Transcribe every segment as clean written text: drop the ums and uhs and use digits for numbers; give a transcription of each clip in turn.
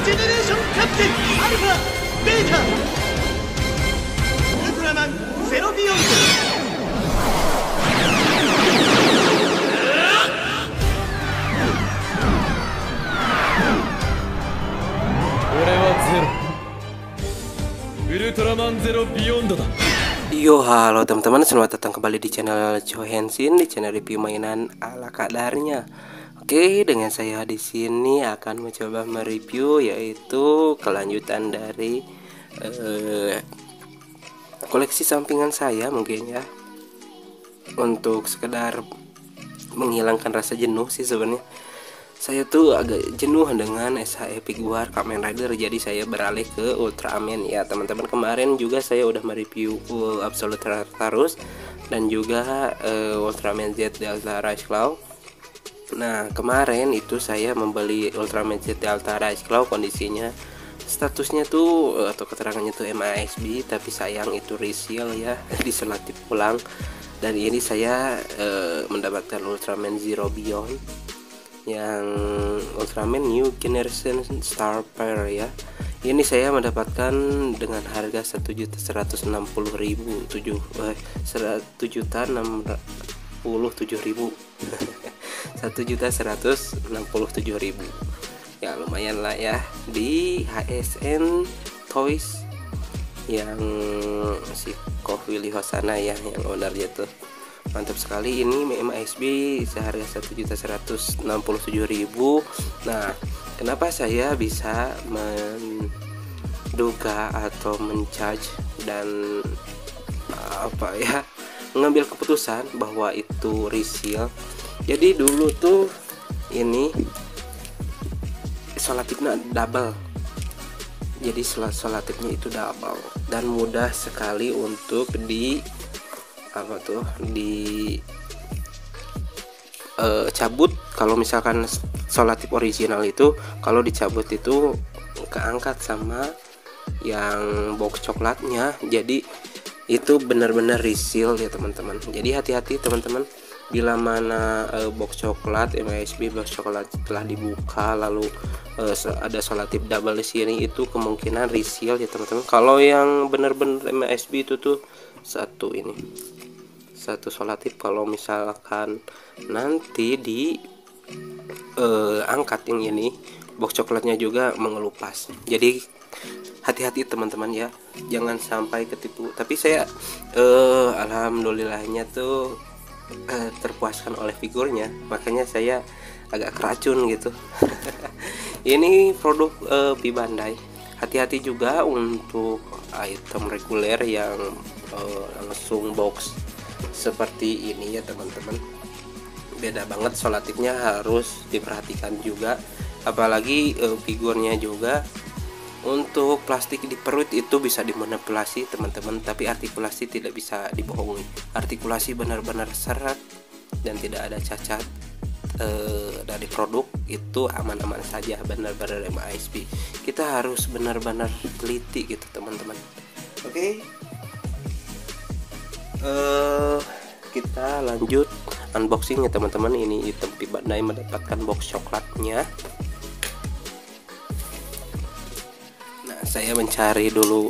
ジェネレーションキャプテンアルファベータウルトラマンゼロビヨン俺はゼロウルトラマンゼロビヨンドだ。Yo, halo teman-teman, selamat datang kembali di channel Johensin, di channel review mainan ala kadarnya. Oke, dengan saya di sini akan mencoba mereview yaitu kelanjutan dari koleksi sampingan saya mungkin ya. Untuk sekedar menghilangkan rasa jenuh sih sebenarnya. Saya tuh agak jenuh dengan SH Epic War Kamen Rider, jadi saya beralih ke Ultraman ya teman-teman. Kemarin juga saya udah mereview Absolute Tartarus dan juga Ultraman Z Delta Rise Claw. Nah kemarin itu saya membeli Ultraman Z Delta Rise Claw, kondisinya statusnya tuh atau keterangannya tuh MASB, tapi sayang itu reseal ya, diselotip pulang. Dan ini saya mendapatkan Ultraman Zero Beyond yang Ultraman New Generation Star Pair ya. Ini saya mendapatkan dengan harga 1.160.000, 1.667.000 1.167.000 ya, lumayan lah ya, di HSN Toys yang si Willy Hosana ya, yang ownernya tuh mantap sekali. Ini MASB seharga 1.167.000. Nah kenapa saya bisa menduga atau menjudge dan mengambil keputusan bahwa itu reseal? Jadi dulu tuh ini solatipnya double, jadi solatipnya itu double dan mudah sekali untuk cabut. Kalau misalkan solatip original itu kalau dicabut itu keangkat sama yang box coklatnya, jadi itu benar-benar reseal ya teman-teman. Jadi hati-hati teman-teman, bila mana box coklat MASB box coklat telah dibuka lalu ada solatip double di sini, itu kemungkinan reseal ya teman-teman. Kalau yang benar-benar MASB itu tuh satu solatip, kalau misalkan nanti di angkat yang ini box coklatnya juga mengelupas. Jadi hati-hati teman-teman ya, jangan sampai ketipu. Tapi saya alhamdulillahnya tuh terpuaskan oleh figurnya, makanya saya agak keracun gitu. Ini produk P Bandai. Hati-hati juga untuk item reguler yang langsung box seperti ini ya teman-teman. Beda banget solatipnya, harus diperhatikan juga. Apalagi figurnya juga untuk plastik di perut itu bisa dimanipulasi teman-teman, tapi artikulasi tidak bisa dibohongi. Artikulasi benar-benar seret dan tidak ada cacat dari produk itu aman-aman saja, benar-benar MASB. Kita harus benar-benar teliti gitu teman-teman. Oke. Kita lanjut unboxing ya teman-teman. Ini item P Bandai mendapatkan box coklatnya. Nah saya mencari dulu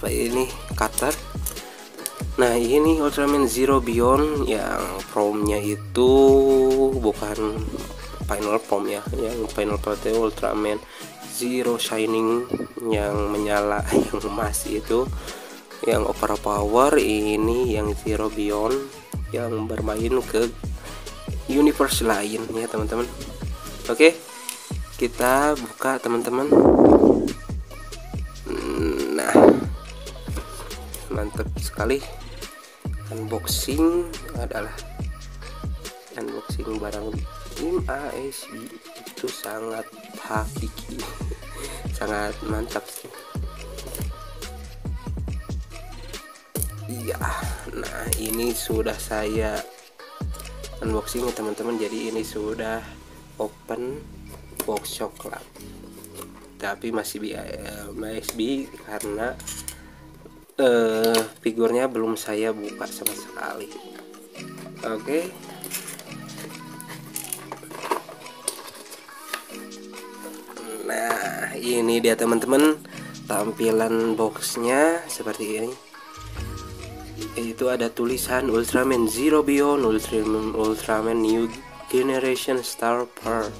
ini cutter. Nah ini Ultraman Zero Beyond yang chrome-nya itu bukan final chrome ya, yang final prote Ultraman Zero Shining yang menyala yang emas itu, yang Opera Power. Ini yang Zero Beyond yang bermain ke universe lain ya teman-teman. Oke, kita buka teman-teman. Nah mantap sekali. Unboxing adalah unboxing barang MASB itu sangat hakiki, sangat mantap sih. Iya, nah ini sudah saya unboxing ya teman-teman. Jadi ini sudah open box coklat, tapi masih MASB karena figurnya belum saya buka sama sekali. Oke. Nah Nah, ini dia teman-teman, tampilan boxnya seperti ini. Itu ada tulisan Ultraman Zero Beyond, Ultraman New Generation Star Pearl.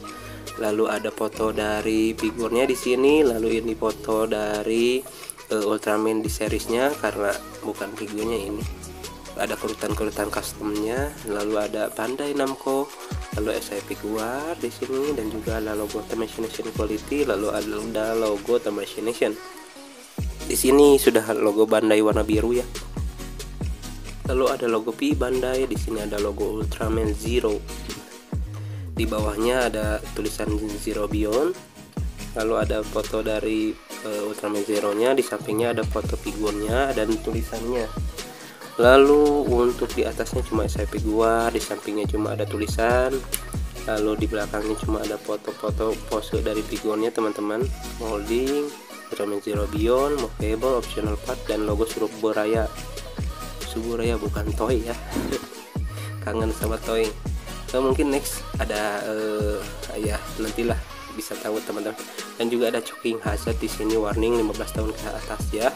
Lalu ada foto dari figurnya di sini. Lalu ini foto dari Ultraman di seriesnya, karena bukan figurnya ini. Ada kerutan-kerutan customnya. Lalu ada Bandai Namco. Lalu SI Figuar di sini, dan juga ada logo Machination Quality. Lalu ada logo Machination. Di sini sudah logo Bandai warna biru ya. Lalu ada logo P Bandai. Di sini ada logo Ultraman Zero. Di bawahnya ada tulisan Zero Beyond. Lalu ada foto dari Ultraman Zero-nya. Di sampingnya ada foto figurnya dan tulisannya. Lalu untuk di atasnya cuma SI Figuar, di sampingnya cuma ada tulisan. Lalu di belakangnya cuma ada foto-foto pose dari figurnya teman-teman. Molding, Ultraman Zero Beyond, movable, optional part, dan logo Suburaya. Suburaya bukan toy ya. Kangen sama toy. Mungkin next ada ya nantilah bisa tahu teman-teman. Dan juga ada choking hazard di sini, warning 15 tahun ke atas ya.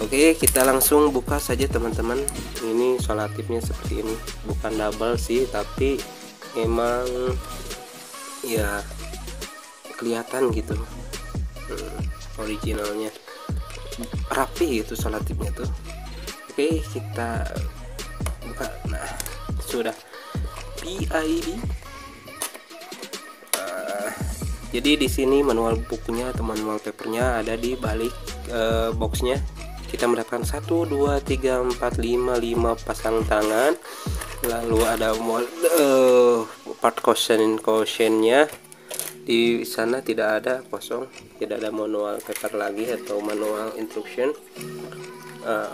Oke, kita langsung buka saja teman-teman. Ini solatifnya seperti ini, bukan double sih, tapi emang ya kelihatan gitu. Originalnya rapi gitu solatifnya tuh. Oke, kita buka. Nah, sudah PID. Jadi di sini manual bukunya atau manual papernya ada di balik boxnya. Kita mendapatkan 1, 2, 3, 4, 5 pasang tangan. Lalu ada part cautionnya. Di sana tidak ada, kosong, tidak ada manual paper lagi atau manual instruction.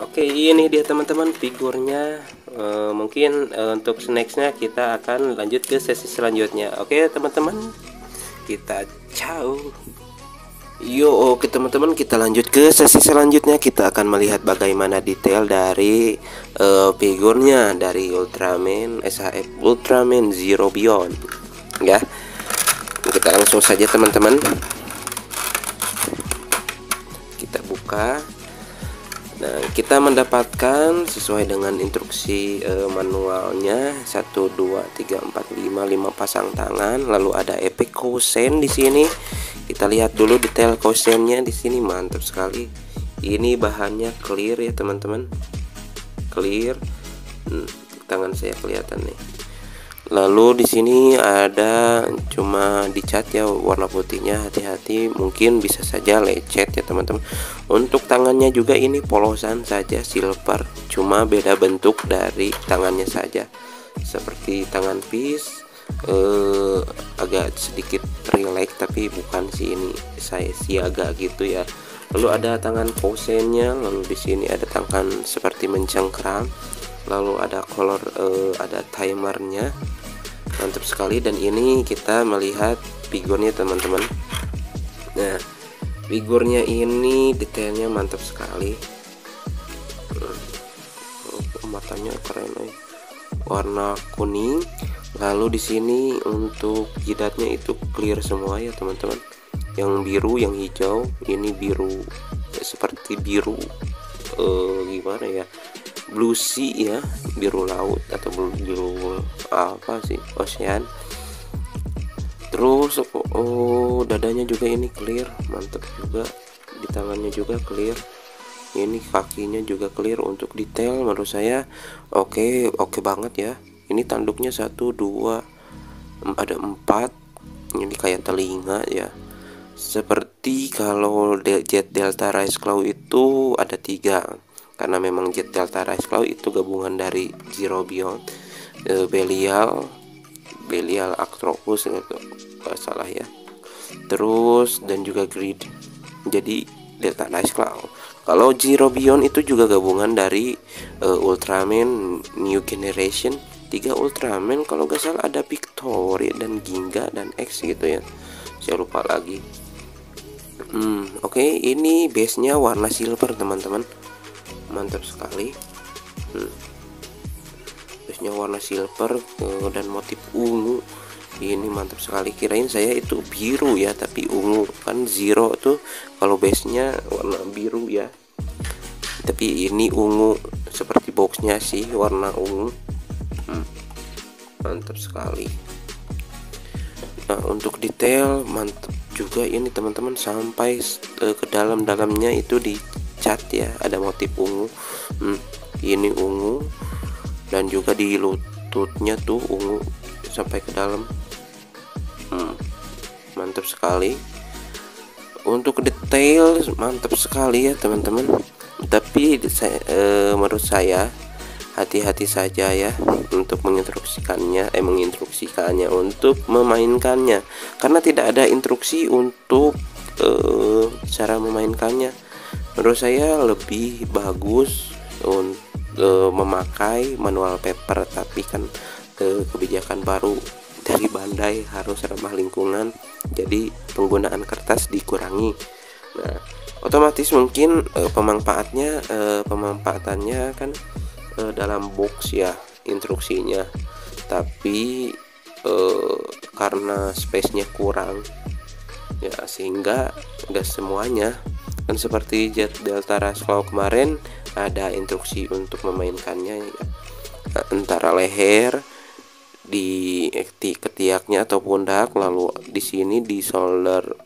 Oke, ini dia teman-teman figurnya. Mungkin untuk nextnya kita akan lanjut ke sesi selanjutnya. Oke teman-teman, kita ciao. Oke teman-teman, kita lanjut ke sesi selanjutnya. Kita akan melihat bagaimana detail dari figurnya dari Ultraman SHF Ultraman Zero Beyond ya. Kita langsung saja teman-teman, kita buka. Nah, kita mendapatkan sesuai dengan instruksi manualnya 1, 2, 3, 4, 5 pasang tangan. Lalu ada epic cushion di sini. Kita lihat dulu detail cushionnya di sini, mantap sekali. Ini bahannya clear ya teman-teman, clear. Tangan saya kelihatan nih. Lalu di sini ada cuma dicat ya warna putihnya, hati-hati mungkin bisa saja lecet ya teman-teman. Untuk tangannya juga ini polosan saja silver, cuma beda bentuk dari tangannya saja. Seperti tangan Peace agak sedikit relax, tapi bukan sih, ini saya siaga gitu ya. Lalu ada tangan posennya, lalu di sini ada tangan seperti mencengkram. Lalu ada color, ada timernya, mantap sekali. Dan ini kita melihat figurnya teman-teman. Nah, figurnya ini detailnya mantap sekali. Matanya keren, warna kuning. Lalu di sini untuk jidatnya itu clear semua ya teman-teman. Yang biru, yang hijau, ini biru seperti biru gimana ya, blue sea ya, biru laut atau biru apa sih, ocean. Terus dadanya juga ini clear, mantap juga. Di tangannya juga clear. Ini kakinya juga clear. Untuk detail menurut saya oke banget ya. Ini tanduknya 1, 2, ada 4. Ini kayak telinga ya. Seperti kalau Jet Delta Rise Claw itu ada 3, karena memang Jet Delta Rise Claw itu gabungan dari Zero Beyond, Belial Arctopus itu nggak salah ya. Terus dan juga Grid. Jadi Delta Rise Claw. Kalau Zero Beyond itu juga gabungan dari Ultraman New Generation, 3 Ultraman kalau nggak salah, ada Victory dan Ginga dan X gitu ya, saya lupa lagi. Oke, ini base nya warna silver teman-teman, mantap sekali. Base nya warna silver dan motif ungu. Ini mantap sekali, kirain saya itu biru ya, tapi ungu. Kan Zero tuh kalau base nya warna biru ya, tapi ini ungu, seperti boxnya sih warna ungu. Mantap sekali. Nah, untuk detail mantap juga ini teman-teman, sampai ke dalamnya itu dicat ya, ada motif ungu. Ini ungu, dan juga di lututnya tuh ungu sampai ke dalam. Mantap sekali. Untuk detail mantap sekali ya teman-teman, tapi menurut saya hati-hati saja ya untuk menginstruksikannya untuk memainkannya, karena tidak ada instruksi untuk cara memainkannya. Menurut saya lebih bagus untuk memakai manual paper, tapi kan kebijakan baru dari Bandai harus ramah lingkungan, jadi penggunaan kertas dikurangi. Nah, otomatis mungkin pemanfaatannya kan dalam box ya instruksinya, tapi karena space-nya kurang ya, sehingga enggak semuanya kan seperti Jet Delta Rasclaw kemarin ada instruksi untuk memainkannya ya, antara leher, di ketiaknya atau pundak, lalu di sini di shoulder,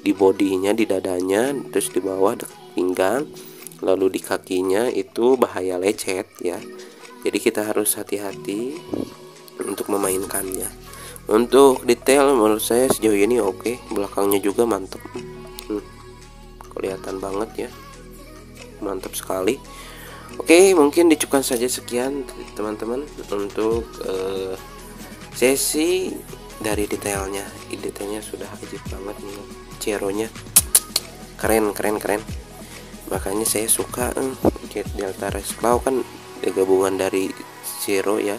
di bodinya, di dadanya, terus di bawah dekat pinggang, lalu di kakinya itu bahaya lecet ya. Jadi kita harus hati-hati untuk memainkannya. Untuk detail menurut saya sejauh ini oke. Belakangnya juga mantap, kelihatan banget ya, mantap sekali. Oke, mungkin dicukupkan saja sekian teman-teman untuk sesi dari detailnya. Detailnya sudah ajib banget nih, Ceronya keren. Makanya saya suka Jet Delta Rasclaw, kan gabungan dari Zero ya,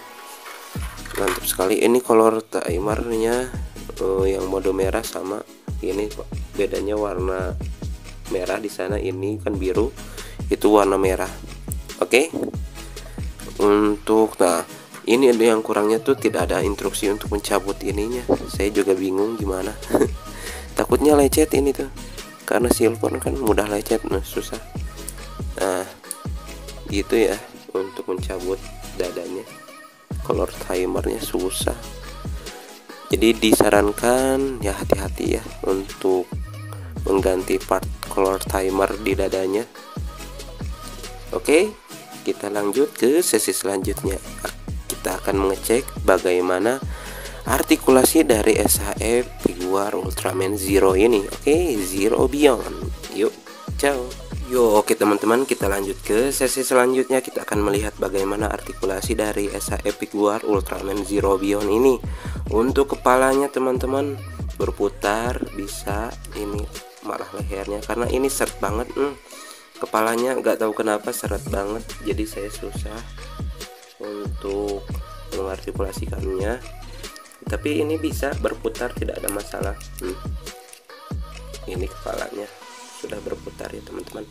mantap sekali. Ini color timernya yang mode merah sama ini, bedanya warna merah di sana, ini kan biru, itu warna merah. Oke. Untuk ini ada yang kurangnya tuh, tidak ada instruksi untuk mencabut ininya. Saya juga bingung gimana. Takutnya lecet ini tuh, karena silver kan mudah lecet, susah. Nah gitu ya, untuk mencabut dadanya, color timernya susah. Jadi disarankan ya hati-hati ya untuk mengganti part color timer di dadanya. Oke, kita lanjut ke sesi selanjutnya. Kita akan mengecek bagaimana artikulasi dari SHE Figuar Ultraman Zero ini. Oke, Zero Beyond. Yuk, ciao. Oke teman-teman, kita lanjut ke sesi selanjutnya. Kita akan melihat bagaimana artikulasi dari SHE Figuar Ultraman Zero Beyond ini. Untuk kepalanya teman-teman berputar bisa, ini malah lehernya karena ini seret banget. Kepalanya nggak tahu kenapa seret banget, jadi saya susah untuk mengartikulasikannya. Tapi ini bisa berputar, tidak ada masalah. Ini kepalanya sudah berputar ya teman-teman,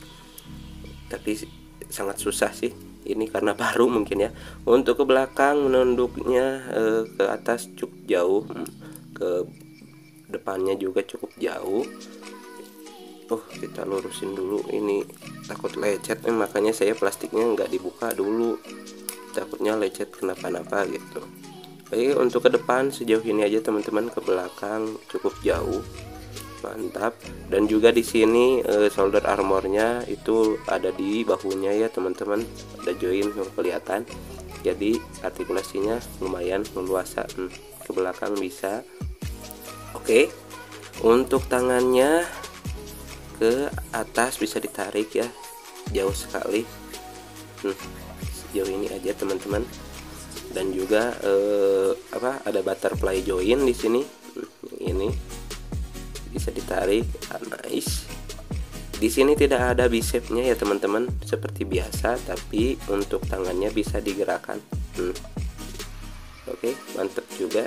tapi sangat susah sih ini karena baru mungkin ya. Untuk ke belakang menunduknya ke atas cukup jauh, ke depannya juga cukup jauh. Kita lurusin dulu, ini takut lecet, makanya saya plastiknya nggak dibuka dulu, takutnya lecet kenapa-napa gitu. Oke, untuk ke depan sejauh ini aja teman-teman, ke belakang cukup jauh, mantap. Dan juga di sini shoulder armornya itu ada di bahunya ya teman-teman, ada join kelihatan, jadi artikulasinya lumayan leluasa, ke belakang bisa. Oke, untuk tangannya ke atas bisa ditarik ya, jauh sekali. Sejauh ini aja teman-teman. Dan juga ada butterfly join di sini. Ini bisa ditarik, nice. Di sini tidak ada bicepnya ya teman-teman, seperti biasa, tapi untuk tangannya bisa digerakkan. Oke, mantap juga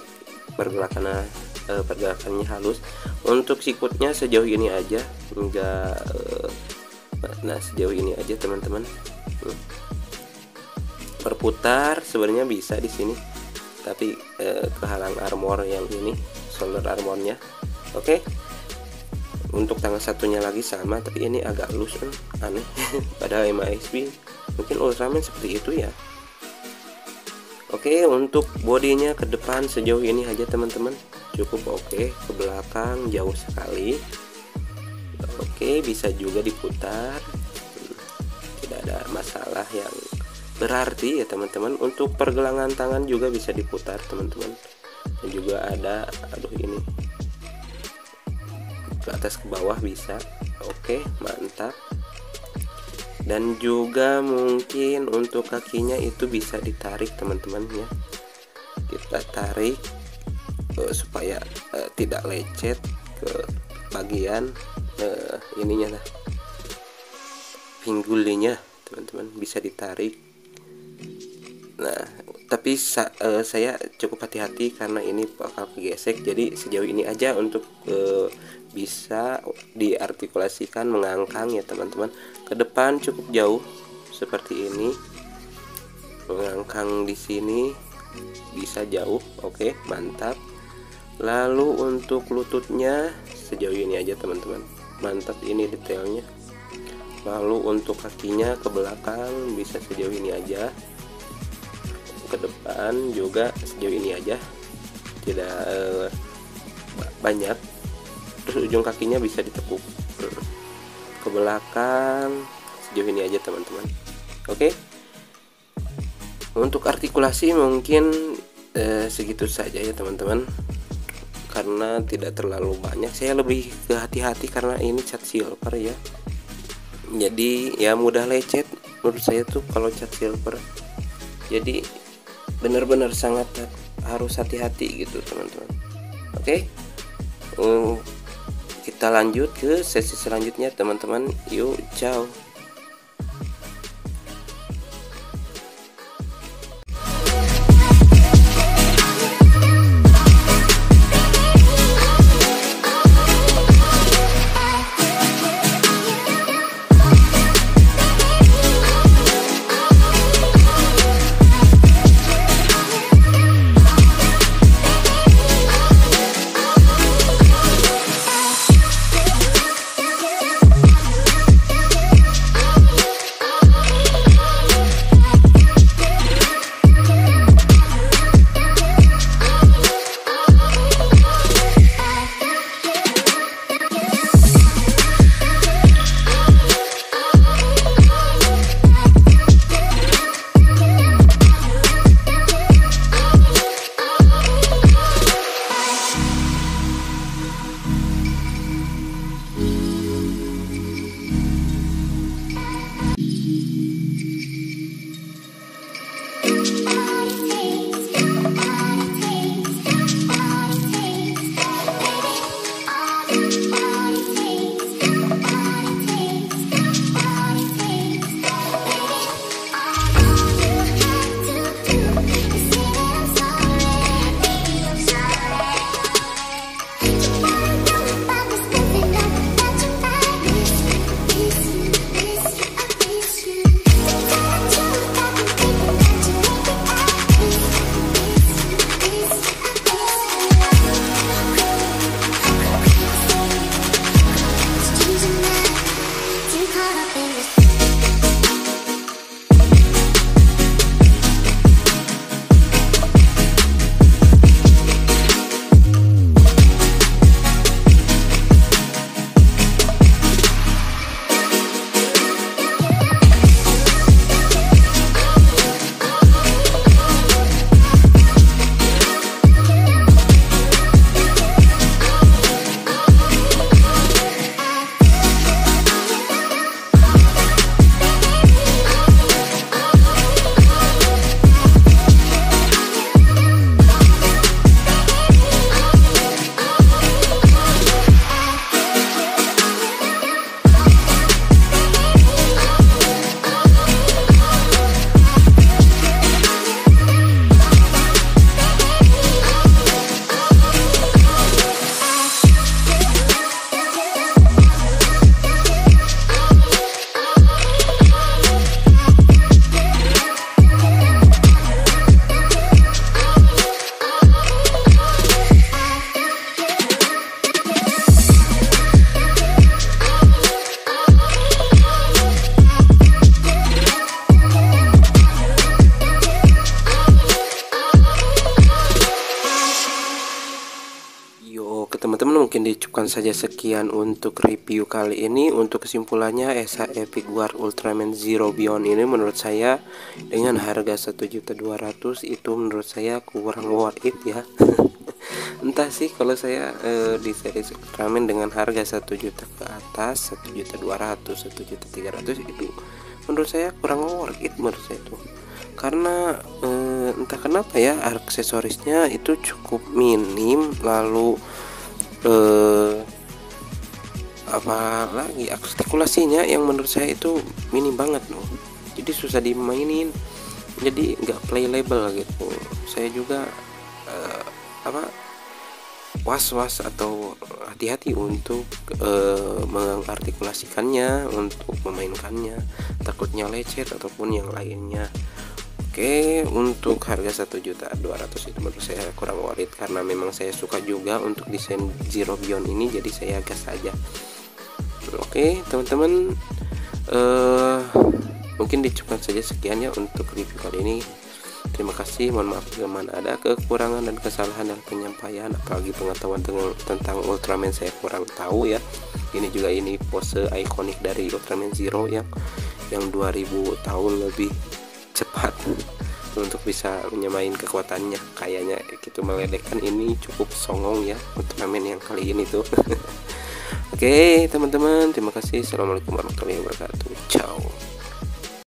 pergerakannya halus. Untuk sikutnya sejauh ini aja, sejauh ini aja teman-teman. Berputar sebenarnya bisa di sini, tapi kehalang armor yang ini, shoulder armornya. Oke. Untuk tangan satunya lagi sama, tapi ini agak loose kan, aneh. Pada MASB mungkin Ultraman seperti itu ya. Oke, untuk bodinya ke depan sejauh ini aja teman-teman, cukup oke. Ke belakang jauh sekali. Oke, bisa juga diputar, tidak ada masalah yang berarti ya teman-teman. Untuk pergelangan tangan juga bisa diputar teman-teman, dan juga ada, aduh ini ke atas ke bawah bisa. Oke, mantap. Dan juga mungkin untuk kakinya itu bisa ditarik teman-teman ya, kita tarik supaya tidak lecet ke bagian ininya lah, pinggulnya teman-teman, bisa ditarik. Nah, tapi saya cukup hati-hati karena ini bakal kegesek, jadi sejauh ini aja untuk bisa diartikulasikan mengangkang ya teman-teman. Ke depan cukup jauh seperti ini, mengangkang di sini bisa jauh. Oke, mantap. Lalu untuk lututnya sejauh ini aja teman-teman, mantap ini detailnya. Lalu untuk kakinya ke belakang bisa sejauh ini aja, ke depan juga sejauh ini aja, tidak banyak. Terus ujung kakinya bisa ditekuk ke belakang sejauh ini aja teman-teman. Oke. Untuk artikulasi mungkin segitu saja ya teman-teman, karena tidak terlalu banyak. Saya lebih ke hati-hati karena ini cat silver ya, jadi ya mudah lecet menurut saya tuh kalau cat silver. Jadi benar-benar sangat harus hati-hati gitu teman-teman. Oke. Kita lanjut ke sesi selanjutnya teman-teman. Yuk, ciao. dicukupkan saja sekian untuk review kali ini. Untuk kesimpulannya, SAE Figuar Ultraman Zero Beyond ini menurut saya dengan harga 1.200.000 itu menurut saya kurang worth it ya. Entah sih, kalau saya di series Ultraman dengan harga 1 juta ke atas, 1.200.000, 1.300.000 itu menurut saya kurang worth it menurut saya itu. Karena entah kenapa ya, aksesorisnya itu cukup minim, lalu apa lagi, artikulasinya yang menurut saya itu minim banget loh, jadi susah dimainin, jadi nggak playable gitu. Saya juga was-was atau hati-hati untuk mengartikulasikannya, untuk memainkannya, takutnya lecet ataupun yang lainnya. Oke, untuk harga 1.200.000 itu menurut saya kurang worth it, karena memang saya suka juga untuk desain Zero Beyond ini, jadi saya gas saja. Oke teman-teman, mungkin dicukupkan saja sekian ya untuk review kali ini. Terima kasih, mohon maaf jika mana ada kekurangan dan kesalahan dalam penyampaian, apalagi pengetahuan tentang Ultraman saya kurang tahu ya. Ini juga pose ikonik dari Ultraman Zero yang 2000 tahun lebih cepat untuk bisa menyamain kekuatannya, kayaknya gitu meledekkan. Ini cukup songong ya Ultraman yang kali ini tuh. Oke teman-teman, terima kasih. Assalamualaikum warahmatullahi wabarakatuh. Ciao.